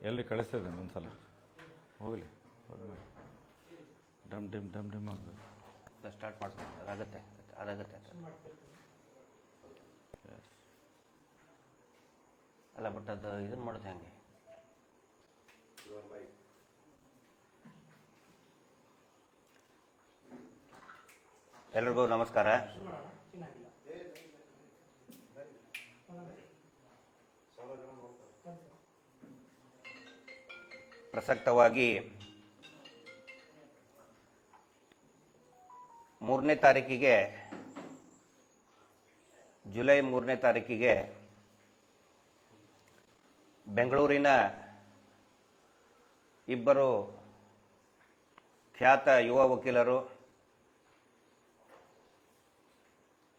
ಎಲ್ಲಿ ಕಳಿಸ್ತಿದ್ದೇನೆ ಒಂದ್ಸಲ ಹೋಗಲಿ. ಡಮ್ ಡಿಮ್ ಡಮ್ ಡಿಮ್ ಆಗ್ತದೆ. ಸ್ಟಾರ್ಟ್ ಮಾಡ್ತೀನಿ. ಅದಾಗತ್ತೆ ಅಲ್ಲ, ಬಟ್ ಅದು ಇದನ್ನು ಮಾಡೋದು ಹೆಂಗೆ? ಎಲ್ರಿಗೂ ನಮಸ್ಕಾರ. ಪ್ರಸಕ್ತವಾಗಿ 3ನೇ ತಾರೀಕಿಗೆ, ಜುಲೈ 3ನೇ ತಾರೀಕಿಗೆ ಬೆಂಗಳೂರಿನ ಇಬ್ಬರು ಖ್ಯಾತ ಯುವ ವಕೀಲರು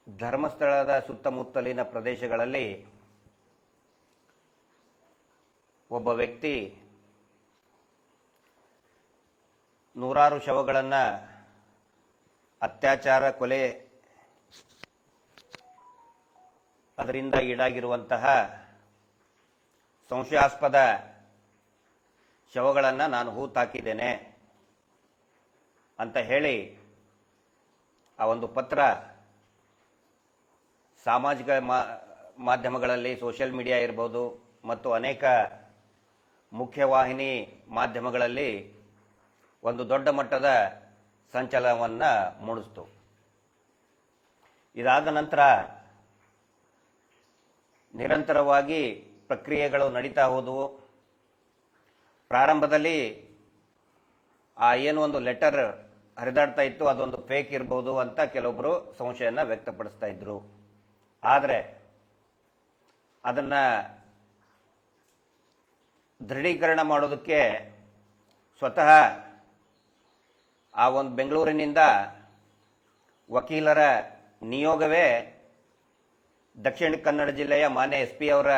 ಧರ್ಮಸ್ಥಳದ ಸುತ್ತಮುತ್ತಲಿನ ಪ್ರದೇಶಗಳಲ್ಲಿ ಒಬ್ಬ ವ್ಯಕ್ತಿ ನೂರಾರು ಶವಗಳನ್ನು ಅತ್ಯಾಚಾರ, ಕೊಲೆ, ಅದರಿಂದ ಈಡಾಗಿರುವಂತಹ ಸಂಶಯಾಸ್ಪದ ಶವಗಳನ್ನು ನಾನು ಹೂತಾಕಿದ್ದೇನೆ ಅಂತ ಹೇಳಿ ಆ ಒಂದು ಪತ್ರ ಸಾಮಾಜಿಕ ಮಾಧ್ಯಮಗಳಲ್ಲಿ, ಸೋಷಿಯಲ್ ಮೀಡಿಯಾ ಇರ್ಬೋದು ಮತ್ತು ಅನೇಕ ಮುಖ್ಯವಾಹಿನಿ ಮಾಧ್ಯಮಗಳಲ್ಲಿ ಒಂದು ದೊಡ್ಡ ಮಟ್ಟದ ಸಂಚಲನವನ್ನು ಮೂಡಿಸಿತು. ಇದಾದ ನಂತರ ನಿರಂತರವಾಗಿ ಪ್ರಕ್ರಿಯೆಗಳು ನಡೀತಾ ಹೋದವು. ಪ್ರಾರಂಭದಲ್ಲಿ ಏನು ಒಂದು ಲೆಟರ್ ಹರಿದಾಡ್ತಾ ಇತ್ತು, ಅದೊಂದು ಫೇಕ್ ಇರ್ಬೋದು ಅಂತ ಕೆಲವೊಬ್ಬರು ಸಂಶಯನ ವ್ಯಕ್ತಪಡಿಸ್ತಾ ಇದ್ರು. ಆದರೆ ಅದನ್ನ ದೃಢೀಕರಣ ಮಾಡೋದಕ್ಕೆ ಸ್ವತಃ ಆ ಒಂದು ಬೆಂಗಳೂರಿನಿಂದ ವಕೀಲರ ನಿಯೋಗವೇ ದಕ್ಷಿಣ ಕನ್ನಡ ಜಿಲ್ಲೆಯ ಮಾನ್ಯ SP ಅವರ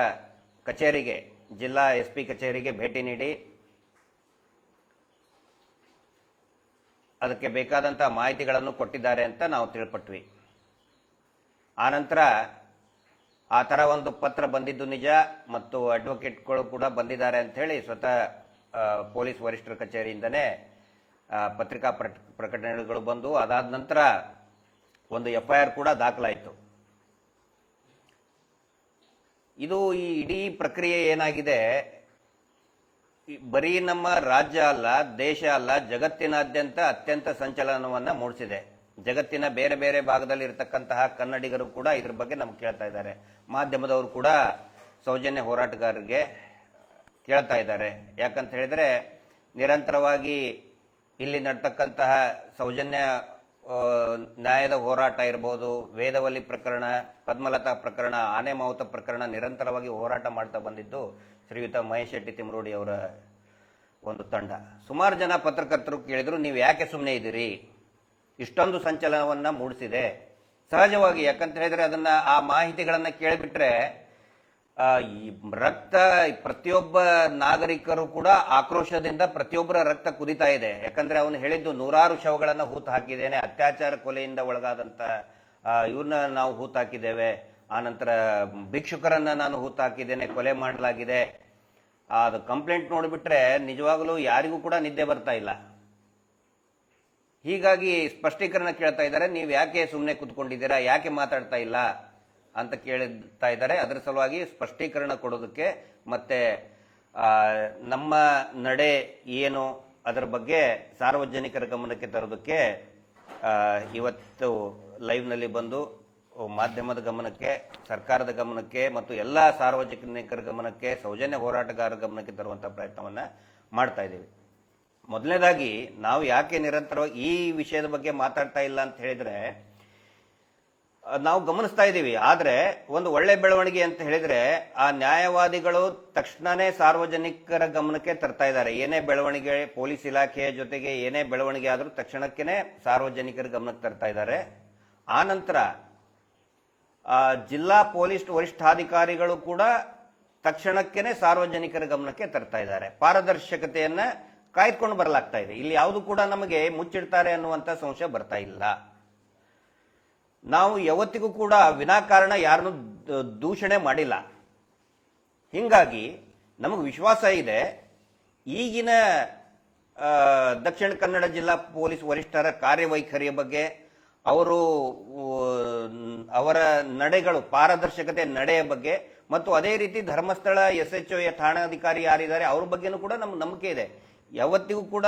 ಕಚೇರಿಗೆ, ಜಿಲ್ಲಾ SP ಕಚೇರಿಗೆ ಭೇಟಿ ನೀಡಿ ಅದಕ್ಕೆ ಬೇಕಾದಂಥ ಮಾಹಿತಿಗಳನ್ನು ಕೊಟ್ಟಿದ್ದಾರೆ ಅಂತ ನಾವು ತಿಳ್ಪಟ್ವಿ. ಆನಂತರ ಆ ಥರ ಒಂದು ಪತ್ರ ಬಂದಿದ್ದು ನಿಜ ಮತ್ತು ಅಡ್ವೊಕೇಟ್ಗಳು ಕೂಡ ಬಂದಿದ್ದಾರೆ ಅಂತ ಹೇಳಿ ಸ್ವತಃ ಪೊಲೀಸ್ ವರಿಷ್ಠರ ಕಚೇರಿಯಿಂದನೇ ಪತ್ರಿಕಾ ಪ್ರಕಟಣೆಗಳು ಬಂದು, ಅದಾದ ನಂತರ ಒಂದು FIR ಕೂಡ ದಾಖಲಾಯಿತು. ಇದು ಈ ಇಡೀ ಪ್ರಕ್ರಿಯೆ ಏನಾಗಿದೆ, ಬರೀ ನಮ್ಮ ರಾಜ್ಯ ಅಲ್ಲ, ದೇಶ ಅಲ್ಲ, ಜಗತ್ತಿನಾದ್ಯಂತ ಅತ್ಯಂತ ಸಂಚಲನವನ್ನ ಮೂಡಿಸಿದೆ. ಜಗತ್ತಿನ ಬೇರೆ ಬೇರೆ ಭಾಗದಲ್ಲಿ ಇರತಕ್ಕಂತಹ ಕನ್ನಡಿಗರು ಕೂಡ ಇದ್ರ ಬಗ್ಗೆ ನಮ್ಗೆ ಕೇಳ್ತಾ ಇದ್ದಾರೆ. ಮಾಧ್ಯಮದವರು ಕೂಡ ಸೌಜನ್ಯ ಹೋರಾಟಗಾರರಿಗೆ ಕೇಳ್ತಾ ಇದ್ದಾರೆ. ಯಾಕಂತ ಹೇಳಿದ್ರೆ ನಿರಂತರವಾಗಿ ಇಲ್ಲಿ ನಡ್ತಕ್ಕಂತಹ ಸೌಜನ್ಯ ನ್ಯಾಯದ ಹೋರಾಟ ಇರ್ಬೋದು, ವೇದವಲ್ಲಿ ಪ್ರಕರಣ, ಪದ್ಮಲತಾ ಪ್ರಕರಣ, ಆನೆ ಮಾವುತ ಪ್ರಕರಣ ನಿರಂತರವಾಗಿ ಹೋರಾಟ ಮಾಡ್ತಾ ಬಂದಿದ್ದು ಶ್ರೀಯುತ ಮಹೇಶ್ ಶೆಟ್ಟಿ ತಿಮ್ರೋಡಿ ಅವರ ಒಂದು ತಂಡ. ಸುಮಾರು ಜನ ಪತ್ರಕರ್ತರು ಕೇಳಿದ್ರು, ನೀವು ಯಾಕೆ ಸುಮ್ಮನೆ ಇದ್ದೀರಿ, ಇಷ್ಟೊಂದು ಸಂಚಲನವನ್ನ ಮೂಡಿಸಿದೆ. ಸಹಜವಾಗಿ, ಯಾಕಂತ ಹೇಳಿದ್ರೆ ಅದನ್ನ ಆ ಮಾಹಿತಿಗಳನ್ನ ಕೇಳಿಬಿಟ್ರೆ ಈ ರಕ್ತ, ಪ್ರತಿಯೊಬ್ಬ ನಾಗರಿಕರು ಕೂಡ ಆಕ್ರೋಶದಿಂದ ಪ್ರತಿಯೊಬ್ಬರ ರಕ್ತ ಕುದಿತಾ ಇದೆ. ಯಾಕಂದ್ರೆ ಅವನು ಹೇಳಿದ್ದು ನೂರಾರು ಶವಗಳನ್ನ ಹೂತು ಹಾಕಿದ್ದೇನೆ, ಅತ್ಯಾಚಾರ ಕೊಲೆಯಿಂದ ಒಳಗಾದಂತ ಇವ್ರನ್ನ ನಾವು ಹೂತು ಹಾಕಿದ್ದೇವೆ, ಆನಂತರ ಭಿಕ್ಷುಕರನ್ನ ನಾನು ಹೂತು ಹಾಕಿದ್ದೇನೆ, ಕೊಲೆ ಮಾಡಲಾಗಿದೆ. ಅದು ಕಂಪ್ಲೇಂಟ್ ನೋಡಿಬಿಟ್ರೆ ನಿಜವಾಗಲೂ ಯಾರಿಗೂ ಕೂಡ ನಿದ್ದೆ ಬರ್ತಾ ಇಲ್ಲ. ಹೀಗಾಗಿ ಸ್ಪಷ್ಟೀಕರಣ ಕೇಳ್ತಾ ಇದ್ದಾರೆ, ನೀವು ಯಾಕೆ ಸುಮ್ಮನೆ ಕೂತ್ಕೊಂಡಿದ್ದೀರಾ, ಯಾಕೆ ಮಾತಾಡ್ತಾ ಇಲ್ಲ ಅಂತ ಕೇಳ್ತಾ ಇದ್ದಾರೆ. ಅದರ ಸಲುವಾಗಿ ಸ್ಪಷ್ಟೀಕರಣ ಕೊಡೋದಕ್ಕೆ ಮತ್ತೆ ನಮ್ಮ ನಡೆ ಏನು ಅದರ ಬಗ್ಗೆ ಸಾರ್ವಜನಿಕರ ಗಮನಕ್ಕೆ ತರೋದಕ್ಕೆ ಇವತ್ತು ಲೈವ್ನಲ್ಲಿ ಬಂದು ಮಾಧ್ಯಮದ ಗಮನಕ್ಕೆ, ಸರ್ಕಾರದ ಗಮನಕ್ಕೆ ಮತ್ತು ಎಲ್ಲ ಸಾರ್ವಜನಿಕರ ಗಮನಕ್ಕೆ, ಸೌಜನ್ಯ ಹೋರಾಟಗಾರರ ಗಮನಕ್ಕೆ ತರುವಂತಹ ಪ್ರಯತ್ನವನ್ನ ಮಾಡ್ತಾ ಇದ್ದೀವಿ. ಮೊದಲನೇದಾಗಿ ನಾವು ಯಾಕೆ ನಿರಂತರವಾಗಿ ಈ ವಿಷಯದ ಬಗ್ಗೆ ಮಾತಾಡ್ತಾ ಇಲ್ಲ ಅಂತ ಹೇಳಿದ್ರೆ, ನಾವು ಗಮನಿಸ್ತಾ ಇದ್ದೀವಿ. ಆದ್ರೆ ಒಂದು ಒಳ್ಳೆ ಬೆಳವಣಿಗೆ ಅಂತ ಹೇಳಿದ್ರೆ ಆ ನ್ಯಾಯವಾದಿಗಳು ತಕ್ಷಣನೇ ಸಾರ್ವಜನಿಕರ ಗಮನಕ್ಕೆ ತರ್ತಾ ಇದ್ದಾರೆ. ಏನೇ ಬೆಳವಣಿಗೆ, ಪೊಲೀಸ್ ಇಲಾಖೆಯ ಜೊತೆಗೆ ಏನೇ ಬೆಳವಣಿಗೆ ಆದ್ರೂ ತಕ್ಷಣಕ್ಕೇನೆ ಸಾರ್ವಜನಿಕರ ಗಮನಕ್ಕೆ ತರ್ತಾ ಇದ್ದಾರೆ. ಆ ನಂತರ ಜಿಲ್ಲಾ ಪೊಲೀಸ್ ವರಿಷ್ಠಾಧಿಕಾರಿಗಳು ಕೂಡ ತಕ್ಷಣಕ್ಕೇನೆ ಸಾರ್ವಜನಿಕರ ಗಮನಕ್ಕೆ ತರ್ತಾ ಇದ್ದಾರೆ. ಪಾರದರ್ಶಕತೆಯನ್ನ ಕಾಯ್ದುಕೊಂಡು ಬರಲಾಗ್ತಾ ಇದೆ. ಇಲ್ಲಿ ಯಾವುದು ಕೂಡ ನಮಗೆ ಮುಚ್ಚಿಡ್ತಾರೆ ಅನ್ನುವಂತ ಸಂಶಯ ಬರ್ತಾ ಇಲ್ಲ. ನಾವು ಯಾವತ್ತಿಗೂ ಕೂಡ ವಿನಾಕಾರಣ ಯಾರನ್ನು ದೂಷಣೆ ಮಾಡಿಲ್ಲ. ಹಿಂಗಾಗಿ ನಮಗೆ ವಿಶ್ವಾಸ ಇದೆ ಈಗಿನ ದಕ್ಷಿಣ ಕನ್ನಡ ಜಿಲ್ಲಾ ಪೊಲೀಸ್ ವರಿಷ್ಠರ ಕಾರ್ಯವೈಖರಿಯ ಬಗ್ಗೆ ಅವರು ಅವರ ನಡೆಗಳು ಪಾರದರ್ಶಕತೆ ನಡೆಯ ಬಗ್ಗೆ ಮತ್ತು ಅದೇ ರೀತಿ ಧರ್ಮಸ್ಥಳ SHO ಠಾಣಾಧಿಕಾರಿ ಯಾರಿದ್ದಾರೆ ಅವ್ರ ಬಗ್ಗೆನೂ ಕೂಡ ನಮ್ಗೆ ನಂಬಿಕೆ ಇದೆ. ಯಾವತ್ತಿಗೂ ಕೂಡ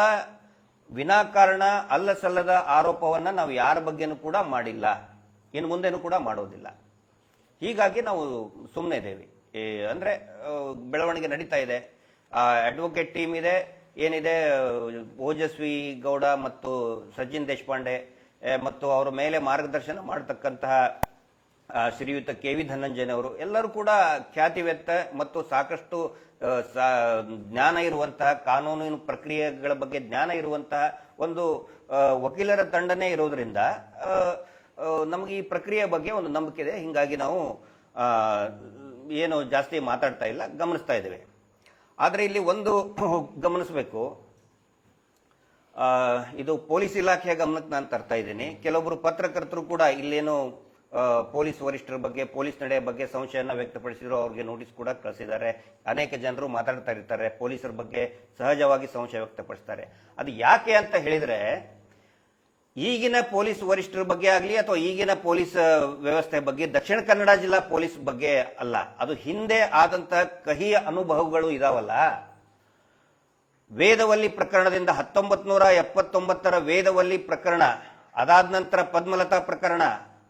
ವಿನಾಕಾರಣ ಅಲ್ಲ ಸಲ್ಲದ ಆರೋಪವನ್ನ ನಾವು ಯಾರ ಬಗ್ಗೆನೂ ಕೂಡ ಮಾಡಿಲ್ಲ, ಇನ್ನು ಮುಂದೆನೂ ಕೂಡ ಮಾಡೋದಿಲ್ಲ. ಹೀಗಾಗಿ ನಾವು ಸುಮ್ಮನೆ ಇದ್ದೇವೆ. ಅಂದ್ರೆ ಬೆಳವಣಿಗೆ ನಡೀತಾ ಇದೆ. ಅಡ್ವೊಕೇಟ್ ಟೀಮ್ ಇದೆ, ಏನಿದೆ ಓಜಸ್ವಿ ಗೌಡ ಮತ್ತು ಸಚಿನ್ ದೇಶಪಾಂಡೆ ಮತ್ತು ಅವರ ಮೇಲೆ ಮಾರ್ಗದರ್ಶನ ಮಾಡತಕ್ಕಂತಹ ಶ್ರೀಯುತ KV ಧನಂಜಯನ್ ಅವರು ಎಲ್ಲರೂ ಕೂಡ ಖ್ಯಾತಿವೆತ್ತ ಮತ್ತು ಸಾಕಷ್ಟು ಜ್ಞಾನ ಇರುವಂತಹ ಕಾನೂನಿನ ಪ್ರಕ್ರಿಯೆಗಳ ಬಗ್ಗೆ ಜ್ಞಾನ ಇರುವಂತಹ ಒಂದು ವಕೀಲರ ತಂಡನೇ ಇರೋದ್ರಿಂದ ನಮಗೆ ಈ ಪ್ರಕ್ರಿಯೆ ಬಗ್ಗೆ ಒಂದು ನಂಬಿಕೆ ಇದೆ. ಹಿಂಗಾಗಿ ನಾವು ಏನು ಜಾಸ್ತಿ ಮಾತಾಡ್ತಾ ಇಲ್ಲ, ಗಮನಿಸ್ತಾ ಇದ್ದೇವೆ. ಆದರೆ ಇಲ್ಲಿ ಒಂದು ಗಮನಿಸಬೇಕು, ಇದು ಪೊಲೀಸ್ ಇಲಾಖೆಯ ಗಮನಕ್ಕೆ ನಾನು ತರ್ತಾ ಇದ್ದೀನಿ. ಕೆಲವೊಬ್ಬರು ಪತ್ರಕರ್ತರು ಕೂಡ ಇಲ್ಲೇನು ಪೊಲೀಸ್ ವರಿಷ್ಠರ ಬಗ್ಗೆ, ಪೊಲೀಸ್ ನಡೆಯ ಬಗ್ಗೆ ಸಂಶಯನ ವ್ಯಕ್ತಪಡಿಸಿದ್ರು, ಅವ್ರಿಗೆ ನೋಟಿಸ್ ಕೂಡ ಕಳಿಸಿದ್ದಾರೆ. ಅನೇಕ ಜನರು ಮಾತಾಡ್ತಾ ಇರ್ತಾರೆ, ಪೊಲೀಸರ ಬಗ್ಗೆ ಸಹಜವಾಗಿ ಸಂಶಯ ವ್ಯಕ್ತಪಡಿಸ್ತಾರೆ. ಅದು ಯಾಕೆ ಅಂತ ಹೇಳಿದ್ರೆ, ಈಗಿನ ಪೊಲೀಸ್ ವರಿಷ್ಠರ ಬಗ್ಗೆ ಆಗಲಿ ಅಥವಾ ಈಗಿನ ಪೊಲೀಸ್ ವ್ಯವಸ್ಥೆ ಬಗ್ಗೆ, ದಕ್ಷಿಣ ಕನ್ನಡ ಜಿಲ್ಲಾ ಪೊಲೀಸ್ ಬಗ್ಗೆ ಅಲ್ಲ, ಅದು ಹಿಂದೆ ಆದಂತಹ ಕಹಿ ಅನುಭವಗಳು ಇದಾವಲ್ಲ. ವೇದವಲ್ಲಿ ಪ್ರಕರಣದಿಂದ 1979 ವೇದವಲ್ಲಿ ಪ್ರಕರಣ, ಅದಾದ ನಂತರ ಪದ್ಮಲತಾ ಪ್ರಕರಣ,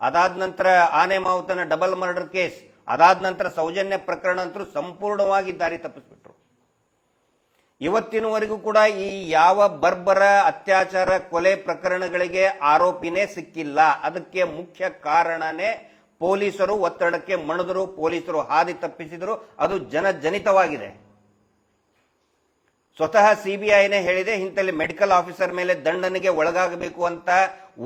ಅದಾದ ನಂತರ ಆನೆ ಮಾವುತನ ಡಬಲ್ ಮರ್ಡರ್ ಕೇಸ್, ಅದಾದ ನಂತರ ಸೌಜನ್ಯ ಪ್ರಕರಣ ಅಂತೂ ಸಂಪೂರ್ಣವಾಗಿ ದಾರಿ ತಪ್ಪಿಸ್ಬಿಟ್ರು. ಇವತ್ತಿನವರೆಗೂ ಕೂಡ ಈ ಯಾವ ಬರ್ಬರ ಅತ್ಯಾಚಾರ ಕೊಲೆ ಪ್ರಕರಣಗಳಿಗೆ ಆರೋಪಿನೇ ಸಿಕ್ಕಿಲ್ಲ. ಅದಕ್ಕೆ ಮುಖ್ಯ ಕಾರಣನೇ ಪೊಲೀಸರು ಒತ್ತಡಕ್ಕೆ ಮಣಿದರು, ಪೊಲೀಸರು ಹಾದಿ ತಪ್ಪಿಸಿದರು. ಅದು ಜನಜನಿತವಾಗಿದೆ. ಸ್ವತಃ CBIನೇ ಹೇಳಿದೆ, ಇಂಥಲ್ಲಿ ಮೆಡಿಕಲ್ ಆಫೀಸರ್ ಮೇಲೆ ದಂಡನೆಗೆ ಒಳಗಾಗಬೇಕು ಅಂತ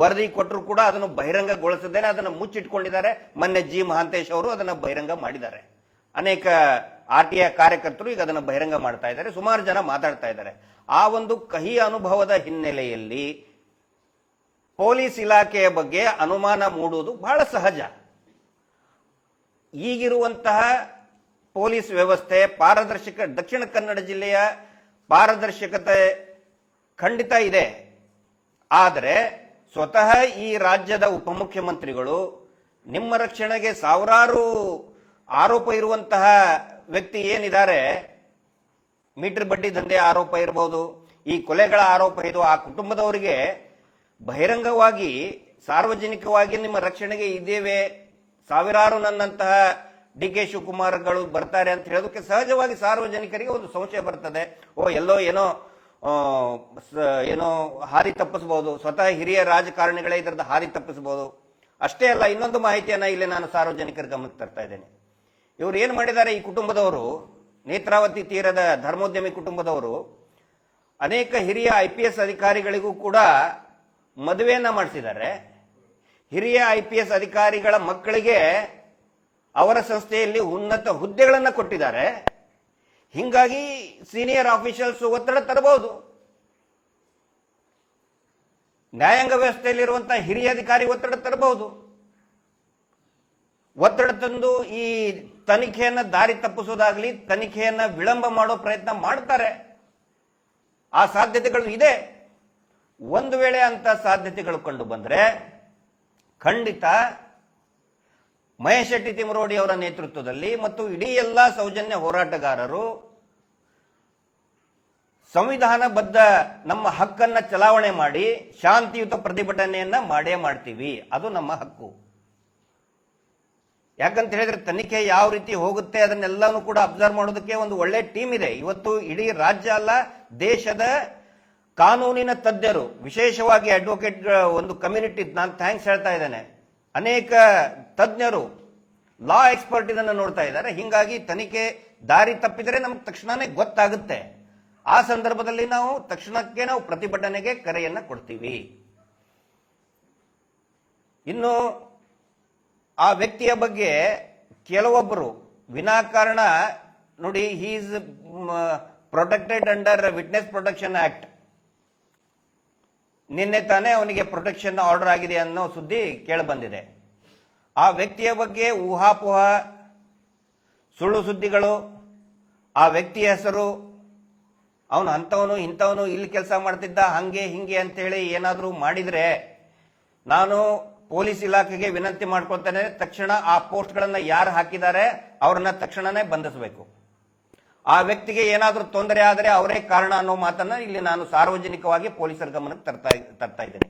ವರದಿ ಕೊಟ್ಟರು ಕೂಡ ಅದನ್ನು ಬಹಿರಂಗಗೊಳಿಸದೇನೆ ಅದನ್ನು ಮುಚ್ಚಿಟ್ಕೊಂಡಿದ್ದಾರೆ. ಮೊನ್ನೆ G ಮಹಾಂತೇಶ್ ಅವರು ಅದನ್ನು ಬಹಿರಂಗ ಮಾಡಿದ್ದಾರೆ. ಅನೇಕ RTI ಕಾರ್ಯಕರ್ತರು ಈಗ ಅದನ್ನು ಬಹಿರಂಗ ಮಾಡ್ತಾ ಇದ್ದಾರೆ, ಸುಮಾರು ಜನ ಮಾತಾಡ್ತಾ ಇದ್ದಾರೆ. ಆ ಒಂದು ಕಹಿ ಅನುಭವದ ಹಿನ್ನೆಲೆಯಲ್ಲಿ ಪೊಲೀಸ್ ಇಲಾಖೆಯ ಬಗ್ಗೆ ಅನುಮಾನ ಮೂಡುವುದು ಬಹಳ ಸಹಜ. ಈಗಿರುವಂತಹ ಪೊಲೀಸ್ ವ್ಯವಸ್ಥೆ ಪಾರದರ್ಶಕ, ದಕ್ಷಿಣ ಕನ್ನಡ ಜಿಲ್ಲೆಯ ಪಾರದರ್ಶಕತೆ ಖಂಡಿತ ಇದೆ. ಆದರೆ ಸ್ವತಃ ಈ ರಾಜ್ಯದ ಉಪಮುಖ್ಯಮಂತ್ರಿಗಳು ನಿಮ್ಮ ರಕ್ಷಣೆಗೆ ಸಾವಿರಾರು ಆರೋಪ ಇರುವಂತಹ ವ್ಯಕ್ತಿ ಏನಿದ್ದಾರೆ, ಮೀಟರ್ ಬಡ್ಡಿ ದಂಧೆ ಆರೋಪ ಇರಬಹುದು, ಈ ಕೊಲೆಗಳ ಆರೋಪ ಇದು, ಆ ಕುಟುಂಬದವರಿಗೆ ಬಹಿರಂಗವಾಗಿ ಸಾರ್ವಜನಿಕವಾಗಿ ನಿಮ್ಮ ರಕ್ಷಣೆಗೆ ಇದ್ದೇವೆ, ಸಾವಿರಾರು ನನ್ನಂತಹ DK ಶಿವಕುಮಾರ್ಗಳು ಬರ್ತಾರೆ ಅಂತ ಹೇಳೋದಕ್ಕೆ ಸಹಜವಾಗಿ ಸಾರ್ವಜನಿಕರಿಗೆ ಒಂದು ಸಂಶಯ ಬರ್ತದೆ. ಎಲ್ಲೋ ಏನೋ ಹಾದಿ ತಪ್ಪಿಸಬಹುದು, ಸ್ವತಃ ಹಿರಿಯ ರಾಜಕಾರಣಿಗಳೇ ಇದರದ ಹಾದಿ ತಪ್ಪಿಸಬಹುದು. ಅಷ್ಟೇ ಅಲ್ಲ, ಇನ್ನೊಂದು ಮಾಹಿತಿಯನ್ನ ಇಲ್ಲಿ ನಾನು ಸಾರ್ವಜನಿಕರ ಗಮನಕ್ಕೆ ತರ್ತಾ ಇದ್ದೇನೆ. ಇವರು ಏನ್ ಮಾಡಿದ್ದಾರೆ, ಈ ಕುಟುಂಬದವರು, ನೇತ್ರಾವತಿ ತೀರದ ಧರ್ಮೋದ್ಯಮಿ ಕುಟುಂಬದವರು ಅನೇಕ ಹಿರಿಯ IPS ಅಧಿಕಾರಿಗಳಿಗೂ ಕೂಡ ಮದುವೆಯನ್ನ ಮಾಡಿಸಿದ್ದಾರೆ. ಹಿರಿಯ IPS ಅಧಿಕಾರಿಗಳ ಮಕ್ಕಳಿಗೆ ಅವರ ಸಂಸ್ಥೆಯಲ್ಲಿ ಉನ್ನತ ಹುದ್ದೆಗಳನ್ನ ಕೊಟ್ಟಿದ್ದಾರೆ. ಹಿಂಗಾಗಿ ಸೀನಿಯರ್ ಆಫೀಷಿಯಲ್ಸ್ ಒತ್ತಡ ತರಬಹುದು. ನ್ಯಾಯಾಂಗ ವ್ಯವಸ್ಥೆಯಲ್ಲಿರುವಂತಹ ಹಿರಿಯ ಅಧಿಕಾರಿ ಒತ್ತಡ ತರಬಹುದು. ಒತ್ತಡ ತಂದು ಈ ತನಿಖೆಯನ್ನ ದಾರಿ ತಪ್ಪಿಸೋದಾಗ್ಲಿ, ತನಿಖೆಯನ್ನ ವಿಳಂಬ ಮಾಡೋ ಪ್ರಯತ್ನ ಮಾಡ್ತಾರೆ. ಆ ಸಾಧ್ಯತೆಗಳು ಇದೆ. ಒಂದು ವೇಳೆ ಅಂತ ಸಾಧ್ಯತೆಗಳು ಕಂಡು ಬಂದ್ರೆ ಖಂಡಿತ ಮಹೇಶ್ ಶೆಟ್ಟಿ ತಿಮರೋಡಿ ಅವರ ನೇತೃತ್ವದಲ್ಲಿ ಮತ್ತು ಇಡೀ ಎಲ್ಲಾ ಸೌಜನ್ಯ ಹೋರಾಟಗಾರರು ಸಂವಿಧಾನಬದ್ಧ ನಮ್ಮ ಹಕ್ಕನ್ನ ಚಲಾವಣೆ ಮಾಡಿ ಶಾಂತಿಯುತ ಪ್ರತಿಭಟನೆಯನ್ನ ಮಾಡೇ ಮಾಡ್ತೀವಿ. ಅದು ನಮ್ಮ ಹಕ್ಕು. ಯಾಕಂತ ಹೇಳಿದ್ರೆ ತನಿಖೆ ಯಾವ ರೀತಿ ಹೋಗುತ್ತೆ ಅದನ್ನೆಲ್ಲಾನು ಕೂಡ ಅಬ್ಸರ್ವ್ ಮಾಡೋದಕ್ಕೆ ಒಂದು ಒಳ್ಳೆ ಟೀಮ್ ಇದೆ. ಇವತ್ತು ಇಡೀ ರಾಜ್ಯ ಅಲ್ಲ, ದೇಶದ ಕಾನೂನಿನ ತಜ್ಞರು, ವಿಶೇಷವಾಗಿ ಅಡ್ವೊಕೇಟ್ ಒಂದು ಕಮ್ಯುನಿಟಿ, ನಾನು ಥ್ಯಾಂಕ್ಸ್ ಹೇಳ್ತಾ ಇದ್ದೇನೆ, ಅನೇಕ ತಜ್ಞರು, ಲಾ ಎಕ್ಸ್ಪರ್ಟ್ ಇದನ್ನು ನೋಡ್ತಾ ಇದ್ದಾರೆ. ಹಿಂಗಾಗಿ ತನಿಖೆ ದಾರಿ ತಪ್ಪಿದರೆ ನಮ್ಗೆ ತಕ್ಷಣನೇ ಗೊತ್ತಾಗುತ್ತೆ. ಆ ಸಂದರ್ಭದಲ್ಲಿ ತಕ್ಷಣಕ್ಕೆ ನಾವು ಪ್ರತಿಭಟನೆಗೆ ಕರೆಯನ್ನ ಕೊಡ್ತೀವಿ. ಇನ್ನು ಆ ವ್ಯಕ್ತಿಯ ಬಗ್ಗೆ ಕೆಲವೊಬ್ಬರು ವಿನಾಕಾರಣ ನೋಡಿ, he is protected under witness protection act. ನಿನ್ನೆ ತಾನೇ ಅವನಿಗೆ ಪ್ರೊಟೆಕ್ಷನ್ ಆರ್ಡರ್ ಆಗಿದೆ ಅನ್ನೋ ಸುದ್ದಿ ಕೇಳಿ ಬಂದಿದೆ. ಆ ವ್ಯಕ್ತಿಯ ಬಗ್ಗೆ ಊಹಾಪೋಹ, ಸುಳ್ಳು ಸುದ್ದಿಗಳು, ಆ ವ್ಯಕ್ತಿಯ ಹೆಸರು, ಅವನು ಅಂಥವನು ಇಂಥವನು ಇಲ್ಲಿ ಕೆಲಸ ಮಾಡ್ತಿದ್ದ ಹಂಗೆ ಹಿಂಗೆ ಅಂತೇಳಿ ಏನಾದರೂ ಮಾಡಿದ್ರೆ ನಾನು ಪೊಲೀಸ್ ಇಲಾಖೆಗೆ ವಿನಂತಿ ಮಾಡ್ಕೊಳ್ತೇನೆ, ತಕ್ಷಣ ಆ ಪೋಸ್ಟ್ಗಳನ್ನ ಯಾರು ಹಾಕಿದ್ದಾರೆ ಅವ್ರನ್ನ ತಕ್ಷಣನೇ ಬಂಧಿಸಬೇಕು. ಆ ವ್ಯಕ್ತಿಗೆ ಏನಾದರೂ ತೊಂದರೆ ಆದರೆ ಅವರೇ ಕಾರಣ ಅನ್ನೋ ಮಾತನ್ನ ಇಲ್ಲಿ ನಾನು ಸಾರ್ವಜನಿಕವಾಗಿ ಪೊಲೀಸರ ಗಮನಕ್ಕೆ ತರ್ತಾ ಇದ್ದೇನೆ.